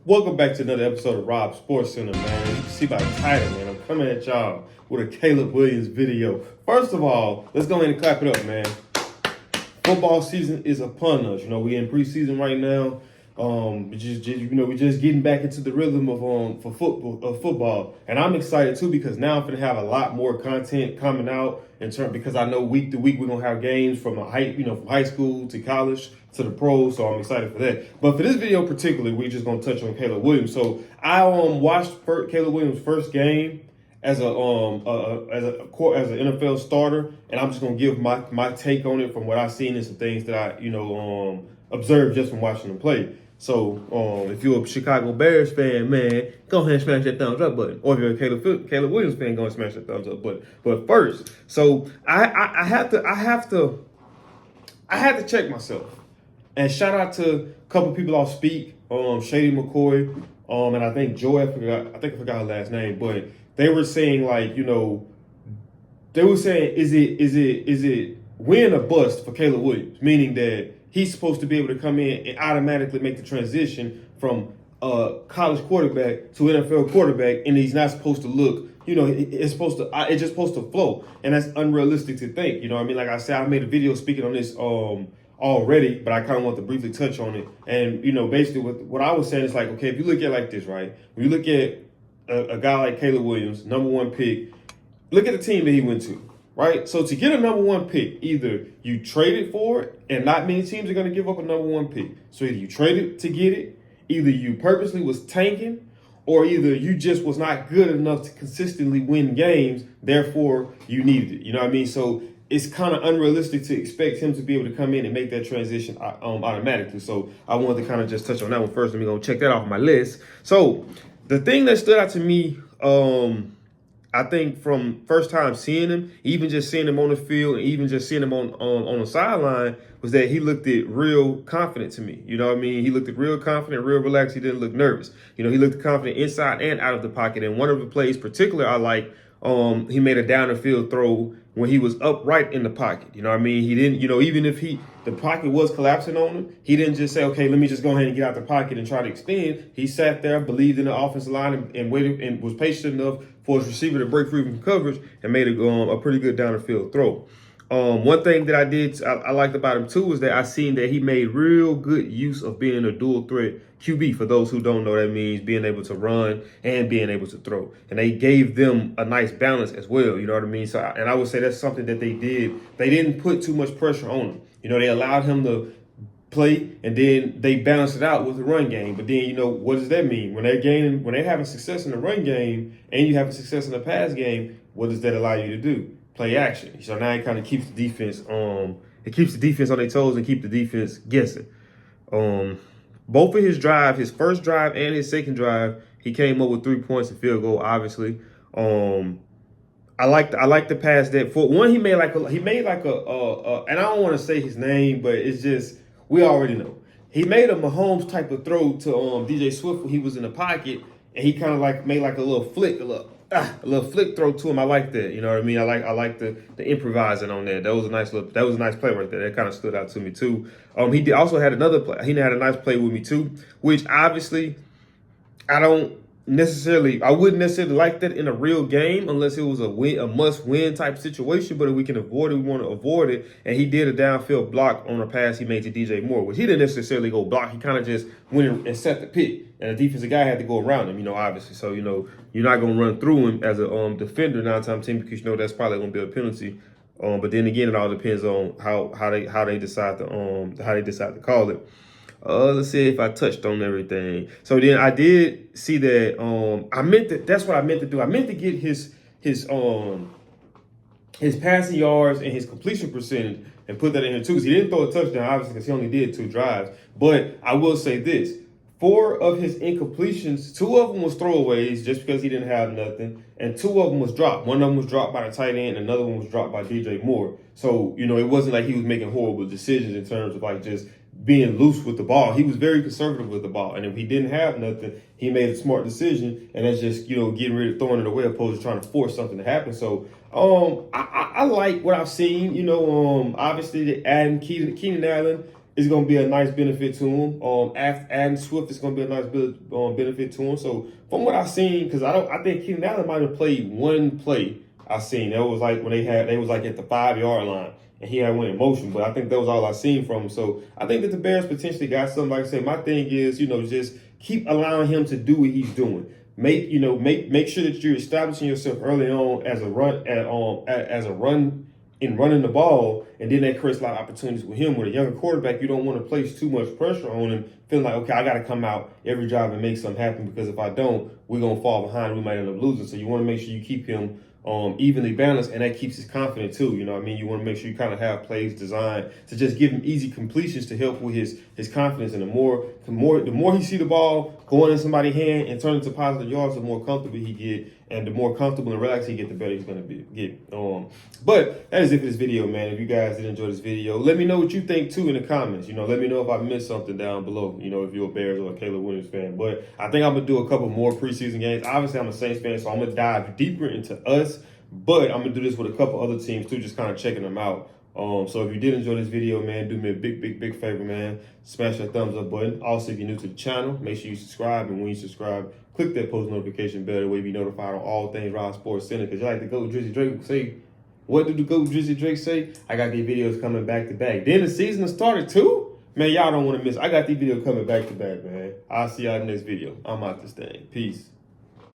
Welcome back to another episode of Rob Sports Center, man. You can see by the title, man. I'm coming at y'all with a Caleb Williams video. First of all, let's go ahead and clap it up, man. Football season is upon us. We in preseason right now. We're just getting back into the rhythm of football, and I'm excited too because now I'm gonna have a lot more content coming out because I know week to week we're gonna have games from from high school to college to the pros, so I'm excited for that. But for this video particularly, we're just gonna touch on Caleb Williams. So I watched Caleb Williams' first game as an NFL starter, and I'm just gonna give my take on it from what I've seen and some things that I observed just from watching him play. So if you're a Chicago Bears fan, man, go ahead and smash that thumbs up button. Or if you're a Caleb Williams fan, go and smash that thumbs up button. But first, so I have to check myself. And shout out to a couple people off Speak, Shady McCoy, and I think Joy, I forgot her last name, but they were saying is it win or bust for Caleb Williams? Meaning that he's supposed to be able to come in and automatically make the transition from a college quarterback to NFL quarterback, and he's not supposed to look, it's just supposed to flow. And that's unrealistic to think, Like I said, I made a video speaking on this already, but I kind of want to briefly touch on it. And, basically what I was saying is okay, if you look at it like this, right? When you look at a guy like Caleb Williams, number one pick, look at the team that he went to, right? So to get a number one pick, either you traded for it, and not many teams are going to give up a number one pick. So either you traded to get it, either you purposely was tanking, or either you just was not good enough to consistently win games, therefore you needed it. You know what I mean? So it's kind of unrealistic to expect him to be able to come in and make that transition automatically. So I wanted to kind of just touch on that one first. Let me go check that off my list. So the thing that stood out to me, I think from first time seeing him, even just seeing him on the field, and even just seeing him on the sideline, was that he looked real confident to me. You know what I mean? He looked real confident, real relaxed. He didn't look nervous. He looked confident inside and out of the pocket. And one of the plays particularly I like, he made a down the field throw when he was upright in the pocket. You know what I mean? He didn't, even if the pocket was collapsing on him, he didn't just say, okay, let me just go ahead and get out the pocket and try to extend. He sat there, believed in the offensive line, and waited and was patient enough for his receiver to break free from coverage and made a pretty good down the field throw. One thing that I liked about him too is that I seen that he made real good use of being a dual threat QB. For those who don't know, that means being able to run and being able to throw. And they gave them a nice balance as well. You know what I mean? So, and I would say that's something that they did. They didn't put too much pressure on him. They allowed him to play, and then they balanced it out with the run game. But then, what does that mean? When they're having success in the run game and you having success in the pass game, what does that allow you to do? Play action. So now it kind of keeps the defense on their toes and keep the defense guessing. Both of his drive, his first drive and his second drive, he came up with 3 points and field goal, obviously. I like the pass that for one he made and I don't want to say his name, but it's just we already know. He made a Mahomes type of throw to DJ Swift when he was in the pocket, and he kind of made a little flick, a little flick throw to him. I like that. You know what I mean? I like the improvising on that. That was a nice play right there. That kind of stood out to me too. He also had another play. He had a nice play with me too, which obviously I wouldn't necessarily like that in a real game unless it was a must-win type situation. But if we can avoid it, we want to avoid it. And he did a downfield block on a pass he made to DJ Moore, which he didn't necessarily go block. He kind of just went and set the pick. And the defensive guy had to go around him, obviously. So, you're not going to run through him as a defender 9 times 10 because that's probably going to be a penalty. But then again, it all depends on how they decide to call it. Let's see if I touched on everything. So then I did see that that's what I meant to do. I meant to get his passing yards and his completion percentage and put that in here too. Because he didn't throw a touchdown, obviously, because he only did 2 drives. But I will say this. 4 of his incompletions, 2 of them was throwaways just because he didn't have nothing, and 2 of them was dropped. One of them was dropped by the tight end, and another one was dropped by DJ Moore. So, it wasn't like he was making horrible decisions in terms of just being loose with the ball. He was very conservative with the ball, and if he didn't have nothing, he made a smart decision, and that's just getting rid of throwing it away opposed to trying to force something to happen. So I like what I've seen. Obviously adding Keenan Allen is going to be a nice benefit to him. After adding Swift, it's going to be a nice benefit to him. So from what I've seen, because I think Keenan Allen might have played one play I seen. That was like when they was like at the 5-yard line and he had went in motion, but I think that was all I seen from him. So I think that the Bears potentially got something. Like I say, my thing is, just keep allowing him to do what he's doing. Make sure that you're establishing yourself early on as a run in running the ball, and then that creates a lot of opportunities with him. With a younger quarterback, you don't want to place too much pressure on him, feeling like, okay, I got to come out every drive and make something happen, because if I don't, we're going to fall behind. We might end up losing. So you want to make sure you keep him evenly balanced, and that keeps his confidence too. You know what I mean? You want to make sure you kind of have plays designed to just give him easy completions to help with his confidence. And the more he see the ball going in somebody's hand and turn into positive yards, the more comfortable he get, and the more comfortable and relaxed he get, the better he's gonna get. But that is it for this video, man. If you guys did enjoy this video, let me know what you think too in the comments. Let me know if I missed something down below. If you're a Bears or a Caleb Williams fan. But I think I'm gonna do a couple more preseason games. Obviously, I'm a Saints fan, so I'm gonna dive deeper into us. But I'm gonna do this with a couple other teams too, just kind of checking them out. So if you did enjoy this video, man, do me a big favor, man. Smash that thumbs up button. Also, if you're new to the channel, make sure you subscribe. And when you subscribe, click that post notification bell. That way you be notified on all things Rob Sports Center. Because you like to go with Drizzy Drake say, what did the GOAT Drizzy Drake say? I got these videos coming back to back. Then the season has started too. Man, y'all don't want to miss. I got these videos coming back to back, man. I'll see y'all in the next video. I'm out this thing. Peace.